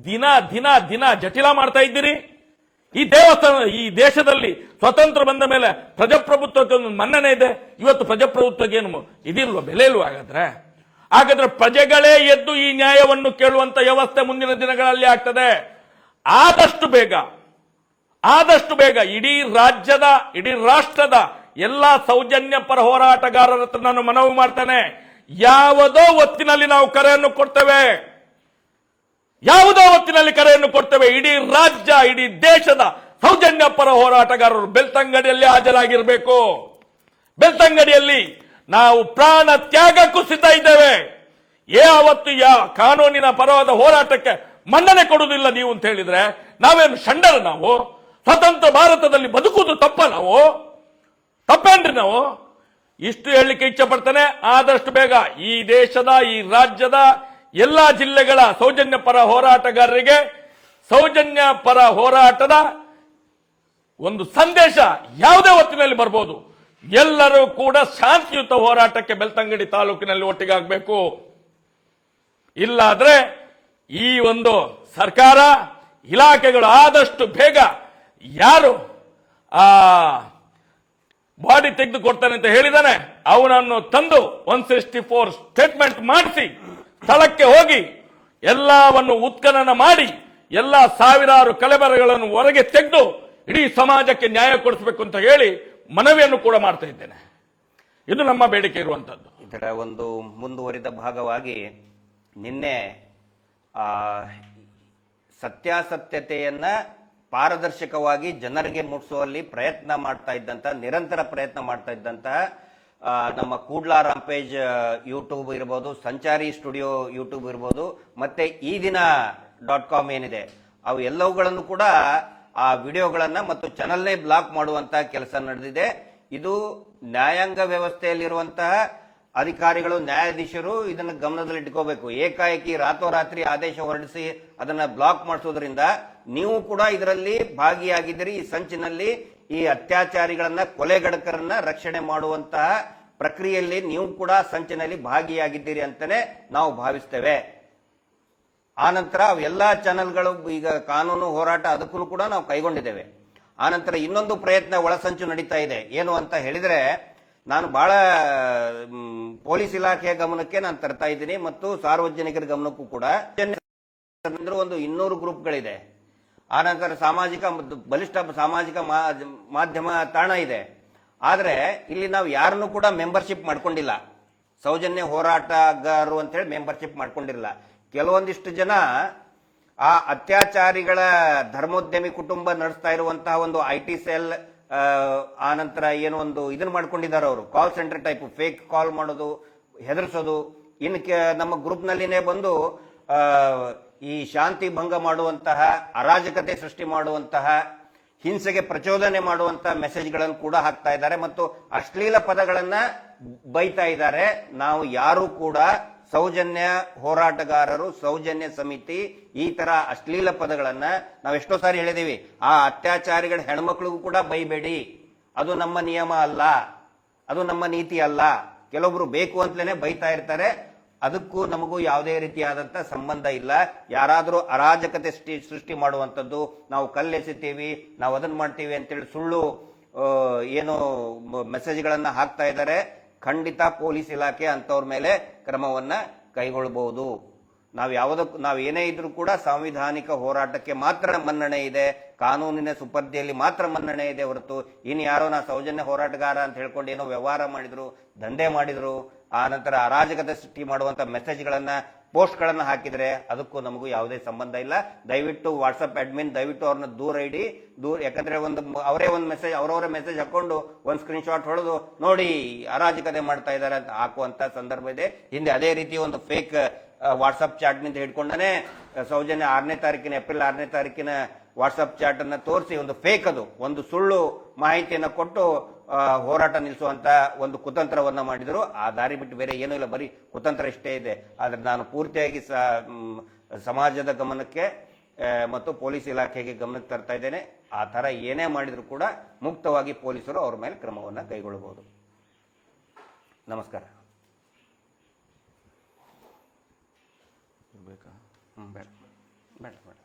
ದಿನ ದಿನ ದಿನ ಜಟಿಲ ಮಾಡ್ತಾ ಇದ್ದೀರಿ. ಈ ಈ ದೇಶದಲ್ಲಿ ಸ್ವತಂತ್ರ ಬಂದ ಮೇಲೆ ಪ್ರಜಾಪ್ರಭುತ್ವಕ್ಕೆ ಒಂದು ಮನ್ನಣೆ ಇದೆ. ಇವತ್ತು ಪ್ರಜಾಪ್ರಭುತ್ವಕ್ಕೆ ಏನು ಇದಿಲ್ವ, ಬೆಲೆ ಇಲ್ವ? ಹಾಗಾದ್ರೆ ಪ್ರಜೆಗಳೇ ಎದ್ದು ಈ ನ್ಯಾಯವನ್ನು ಕೇಳುವಂತ ವ್ಯವಸ್ಥೆ ಮುಂದಿನ ದಿನಗಳಲ್ಲಿ ಆಗ್ತದೆ. ಆದಷ್ಟು ಬೇಗ ಇಡೀ ರಾಜ್ಯದ, ಇಡೀ ರಾಷ್ಟ್ರದ ಎಲ್ಲಾ ಸೌಜನ್ಯ ಪರ ಹೋರಾಟಗಾರರ ಹತ್ರ ನಾನು ಮನವಿ ಮಾಡ್ತೇನೆ, ಯಾವುದೋ ಹೊತ್ತಿನಲ್ಲಿ ನಾವು ಕರೆಯನ್ನು ಕೊಡ್ತೇವೆ. ಯಾವುದೋ ಹೊತ್ತಿನಲ್ಲಿ ಕರೆಯನ್ನು ಕೊಡ್ತೇವೆ. ಇಡೀ ರಾಜ್ಯ, ಇಡೀ ದೇಶದ ಸೌಜನ್ಯ ಪರ ಹೋರಾಟಗಾರರು ಬೆಳ್ತಂಗಡಿಯಲ್ಲಿ ಹಾಜರಾಗಿರಬೇಕು. ಬೆಳ್ತಂಗಡಿಯಲ್ಲಿ ನಾವು ಪ್ರಾಣ ತ್ಯಾಗಕ್ಕೂ ಸಿದ್ಧ ಇದ್ದೇವೆ. ಯಾವತ್ತು ಕಾನೂನಿನ ಪರವಾದ ಹೋರಾಟಕ್ಕೆ ಮನ್ನಣೆ ಕೊಡುವುದಿಲ್ಲ ನೀವು ಅಂತ ಹೇಳಿದ್ರೆ ನಾವೇನು ಷಂಡರ? ನಾವು ಸ್ವತಂತ್ರ ಭಾರತದಲ್ಲಿ ಬದುಕುವುದು ತಪ್ಪ? ನಾವು ತಪ್ಪೇನ್ರಿ? ನಾವು ಇಷ್ಟು ಹೇಳಲಿಕ್ಕೆ ಇಚ್ಛೆ ಪಡ್ತೇನೆ. ಆದಷ್ಟು ಬೇಗ ಈ ದೇಶದ, ಈ ರಾಜ್ಯದ ಎಲ್ಲಾ ಜಿಲ್ಲೆಗಳ ಸೌಜನ್ಯ ಪರ ಹೋರಾಟಗಾರರಿಗೆ ಸೌಜನ್ಯ ಪರ ಹೋರಾಟದ ಒಂದು ಸಂದೇಶ ಯಾವುದೇ ಹೊತ್ತಿನಲ್ಲಿ ಬರ್ಬೋದು. ಎಲ್ಲರೂ ಕೂಡ ಶಾಂತಿಯುತ ಹೋರಾಟಕ್ಕೆ ಬೆಳ್ತಂಗಡಿ ತಾಲೂಕಿನಲ್ಲಿ ಒಟ್ಟಿಗಾಗಬೇಕು. ಇಲ್ಲಾದ್ರೆ ಈ ಒಂದು ಸರ್ಕಾರ, ಇಲಾಖೆಗಳು ಆದಷ್ಟು ಬೇಗ ಯಾರು ಬಾಡಿ ತೆಗೆದುಕೊಡ್ತಾನೆ ಅಂತ ಹೇಳಿದಾನೆ ಅವನನ್ನು ತಂದು 164 ಸ್ಟೇಟ್ಮೆಂಟ್ ಮಾಡಿಸಿ ಸ್ಥಳಕ್ಕೆ ಹೋಗಿ ಎಲ್ಲವನ್ನು ಉತ್ಖನನ ಮಾಡಿ ಎಲ್ಲ ಸಾವಿರಾರು ಕಲೆಬರಗಳನ್ನು ಹೊರಗೆ ತೆಗೆದು ಇಡೀ ಸಮಾಜಕ್ಕೆ ನ್ಯಾಯ ಕೊಡಿಸಬೇಕು ಅಂತ ಹೇಳಿ ಮನವಿಯನ್ನು ಕೂಡ ಮಾಡ್ತಾ ಇದ್ದೇನೆ. ಇದು ನಮ್ಮ ಬೇಡಿಕೆ ಇರುವಂತದ್ದು. ಇದರ ಒಂದು ಮುಂದುವರಿದ ಭಾಗವಾಗಿ ನಿನ್ನೆ ಸತ್ಯಾಸತ್ಯತೆಯನ್ನ ಪಾರದರ್ಶಕವಾಗಿ ಜನರಿಗೆ ಮುಟ್ಟಿಸುವಲ್ಲಿ ಪ್ರಯತ್ನ ಮಾಡ್ತಾ ಇದ್ದಂತ, ನಿರಂತರ ಪ್ರಯತ್ನ ಮಾಡ್ತಾ ಇದ್ದಂತಹ ನಮ್ಮ ಕೂಡ್ಲಾ ರಾಂಪೇಜ್ ಯೂಟ್ಯೂಬ್ ಇರ್ಬೋದು, ಸಂಚಾರಿ ಸ್ಟುಡಿಯೋ ಯೂಟ್ಯೂಬ್ ಇರ್ಬೋದು, ಮತ್ತೆ ಈ ದಿನ .com ಏನಿದೆ ಅವು ಎಲ್ಲವುಗಳನ್ನು ಕೂಡ ಆ ವಿಡಿಯೋಗಳನ್ನ ಮತ್ತು ಚಾನಲ್ನೇ ಬ್ಲಾಕ್ ಮಾಡುವಂತಹ ಕೆಲಸ ನಡೆದಿದೆ. ಇದು ನ್ಯಾಯಾಂಗ ವ್ಯವಸ್ಥೆಯಲ್ಲಿರುವಂತಹ ಅಧಿಕಾರಿಗಳು, ನ್ಯಾಯಾಧೀಶರು ಇದನ್ನು ಗಮನದಲ್ಲಿಟ್ಕೋಬೇಕು. ಏಕಾಏಕಿ ರಾತ್ರೋರಾತ್ರಿ ಆದೇಶ ಹೊರಡಿಸಿ ಅದನ್ನ ಬ್ಲಾಕ್ ಮಾಡಿಸೋದ್ರಿಂದ ನೀವು ಕೂಡ ಇದರಲ್ಲಿ ಭಾಗಿಯಾಗಿದ್ದೀರಿ. ಈ ಸಂಚಿನಲ್ಲಿ ಈ ಅತ್ಯಾಚಾರಿಗಳನ್ನ, ಕೊಲೆಗಡಕರನ್ನ ರಕ್ಷಣೆ ಮಾಡುವಂತಹ ಪ್ರಕ್ರಿಯೆಯಲ್ಲಿ ನೀವು ಕೂಡ ಸಂಚಿನಲ್ಲಿ ಭಾಗಿಯಾಗಿದ್ದೀರಿ ಅಂತಾನೆ ನಾವು ಭಾವಿಸ್ತೇವೆ. ಆನಂತರ ಎಲ್ಲಾ ಚಾನೆಲ್ಗಳು ಈಗ ಕಾನೂನು ಹೋರಾಟ ಅದಕ್ಕೂ ಕೂಡ ನಾವು ಕೈಗೊಂಡಿದ್ದೇವೆ. ಆನಂತರ ಇನ್ನೊಂದು ಪ್ರಯತ್ನ ಒಳಸಂಚು ನಡೀತಾ ಇದೆ. ಏನು ಅಂತ ಹೇಳಿದ್ರೆ, ನಾನು ಬಹಳ ಪೊಲೀಸ್ ಇಲಾಖೆಯ ಗಮನಕ್ಕೆ ನಾನು ತರ್ತಾ ಇದ್ದೀನಿ ಮತ್ತು ಸಾರ್ವಜನಿಕರ ಗಮನಕ್ಕೂ ಕೂಡ. ಒಂದು 200 ಗ್ರೂಪ್ಗಳಿದೆ. ಆನಂತರ ಬಲಿಷ್ಠ ಸಾಮಾಜಿಕ ಮಾಧ್ಯಮ ತಾಣ ಇದೆ. ಆದ್ರೆ ಇಲ್ಲಿ ನಾವು ಯಾರನ್ನು ಕೂಡ ಮೆಂಬರ್ಶಿಪ್ ಮಾಡ್ಕೊಂಡಿಲ್ಲ. ಸೌಜನ್ಯ ಹೋರಾಟಗಾರರು ಅಂತ ಹೇಳಿ ಮೆಂಬರ್ಶಿಪ್ ಮಾಡ್ಕೊಂಡಿರಲ್ಲ. ಕೆಲವೊಂದಿಷ್ಟು ಜನ ಆ ಅತ್ಯಾಚಾರಿಗಳ ಧರ್ಮೋದ್ಯಮಿ ಕುಟುಂಬ ನಡೆಸ್ತಾ ಇರುವಂತಹ ಒಂದು IT ಸೆಲ್, ಆನಂತರ ಏನೋ ಒಂದು ಇದನ್ನ ಮಾಡ್ಕೊಂಡಿದ್ದಾರೆ ಅವರು, ಕಾಲ್ ಸೆಂಟರ್ ಟೈಪ್ ಫೇಕ್ ಕಾಲ್ ಮಾಡೋದು, ಹೆದರ್ಸೋದು. ಇನ್ನು ನಮ್ಮ ಗ್ರೂಪ್ ನಲ್ಲಿನೇ ಬಂದು ಈ ಶಾಂತಿ ಭಂಗ ಮಾಡುವಂತಹ, ಅರಾಜಕತೆ ಸೃಷ್ಟಿ ಮಾಡುವಂತಹ, ಹಿಂಸೆಗೆ ಪ್ರಚೋದನೆ ಮಾಡುವಂತಹ ಮೆಸೇಜ್ಗಳನ್ನು ಕೂಡ ಹಾಕ್ತಾ ಇದ್ದಾರೆ ಮತ್ತು ಅಶ್ಲೀಲ ಪದಗಳನ್ನ ಬೈತಾ ಇದ್ದಾರೆ. ನಾವು ಯಾರು ಕೂಡ ಸೌಜನ್ಯ ಹೋರಾಟಗಾರರು, ಸೌಜನ್ಯ ಸಮಿತಿ ಈ ತರ ಅಶ್ಲೀಲ ಪದಗಳನ್ನ ನಾವು ಎಷ್ಟೋ ಸಾರಿ ಹೇಳಿದೀವಿ. ಆ ಅತ್ಯಾಚಾರಿಗಳ ಹೆಣ್ಮಕ್ಳಿಗೂ ಕೂಡ ಬೈಬೇಡಿ, ಅದು ನಮ್ಮ ನಿಯಮ ಅಲ್ಲ, ಅದು ನಮ್ಮ ನೀತಿ ಅಲ್ಲ. ಕೆಲವೊಬ್ರು ಬೇಕು ಅಂತಲೇ ಬೈತಾ ಇರ್ತಾರೆ. ಅದಕ್ಕೂ ನಮಗೂ ಯಾವುದೇ ರೀತಿಯಾದಂತ ಸಂಬಂಧ ಇಲ್ಲ. ಯಾರಾದರೂ ಅರಾಜಕತೆ ಸೃಷ್ಟಿ ಮಾಡುವಂಥದ್ದು, ನಾವು ಕಲ್ಲೆಸಿತೀವಿ, ನಾವು ಅದನ್ನ ಮಾಡ್ತೀವಿ ಅಂತೇಳಿ ಸುಳ್ಳು ಏನು ಮೆಸೇಜ್ಗಳನ್ನ ಹಾಕ್ತಾ ಇದ್ದಾರೆ, ಖಂಡಿತ ಪೊಲೀಸ್ ಇಲಾಖೆ ಅಂತವ್ರ ಮೇಲೆ ಕ್ರಮವನ್ನ ಕೈಗೊಳ್ಳಬಹುದು. ನಾವು ಏನೇ ಇದ್ರೂ ಕೂಡ ಸಾಂವಿಧಾನಿಕ ಹೋರಾಟಕ್ಕೆ ಮಾತ್ರ ಮನ್ನಣೆ ಇದೆ, ಕಾನೂನಿನ ಸುಪರ್ದಿಯಲ್ಲಿ ಮಾತ್ರ ಮನ್ನಣೆ ಇದೆ ಹೊರತು ಇನ್ನು ಯಾರೋ ನಾ ಸೌಜನ್ಯ ಹೋರಾಟಗಾರ ಅಂತ ಹೇಳ್ಕೊಂಡು ಏನೋ ವ್ಯವಹಾರ ಮಾಡಿದ್ರು, ದಂಧೆ ಮಾಡಿದ್ರು, ಆ ನಂತರ ಅರಾಜಕತೆ ಸೃಷ್ಟಿ ಮಾಡುವಂತ ಮೆಸೇಜ್ಗಳನ್ನ, ಪೋಸ್ಟ್ಗಳನ್ನ ಹಾಕಿದ್ರೆ ಅದಕ್ಕೂ ನಮಗೂ ಯಾವುದೇ ಸಂಬಂಧ ಇಲ್ಲ. ದಯವಿಟ್ಟು ವಾಟ್ಸ್ಆಪ್ ಅಡ್ಮಿನ್ ದಯವಿಟ್ಟು ಅವ್ರನ್ನ ದೂರ ಇಡಿ. ಯಾಕಂದ್ರೆ ಅವರವರ ಮೆಸೇಜ್ ಹಾಕೊಂಡು ಒಂದು ಸ್ಕ್ರೀನ್ ಶಾಟ್ ಹೊಡೆದು ನೋಡಿ ಅರಾಜಕತೆ ಮಾಡ್ತಾ ಇದ್ದಾರೆ ಅಂತ ಹಾಕುವಂತ ಸಂದರ್ಭ ಇದೆ. ಹಿಂದೆ ಅದೇ ರೀತಿ ಒಂದು ಫೇಕ್ ವಾಟ್ಸ್ಆಪ್ ಚಾಟ್ ನಿಂದ ಹಿಡ್ಕೊಂಡನೆ ಸೌಜನ್ಯ ಏಪ್ರಿಲ್ 6ನೇ ತಾರೀಕಿನ ವಾಟ್ಸ್ಆಪ್ ಚಾಟ್ ಅನ್ನ ತೋರಿಸಿ ಒಂದು ಫೇಕ್, ಅದು ಒಂದು ಸುಳ್ಳು ಮಾಹಿತಿಯನ್ನು ಕೊಟ್ಟು ಹೋರಾಟ ನಿಲ್ಲಿಸುವಂತ ಒಂದು ಕುತಂತ್ರವನ್ನ ಮಾಡಿದ್ರು. ಆ ದಾರಿ ಬಿಟ್ಟು ಬೇರೆ ಏನೂ ಇಲ್ಲ, ಬರೀ ಕುತಂತ್ರ ಇಷ್ಟೇ ಇದೆ. ಆದ್ರೆ ನಾನು ಪೂರ್ತಿಯಾಗಿ ಸಮಾಜದ ಗಮನಕ್ಕೆ ಮತ್ತು ಪೊಲೀಸ್ ಇಲಾಖೆಗೆ ಗಮನಕ್ಕೆ ತರ್ತಾ ಇದ್ದೇನೆ. ಆ ತರ ಏನೇ ಮಾಡಿದ್ರು ಕೂಡ ಮುಕ್ತವಾಗಿ ಪೊಲೀಸರು ಅವ್ರ ಮೇಲೆ ಕ್ರಮವನ್ನ ಕೈಗೊಳ್ಳಬಹುದು. ನಮಸ್ಕಾರ. ಬೇಕಾ? ಬೇಡ ಬೇಡ ಬೇಡ.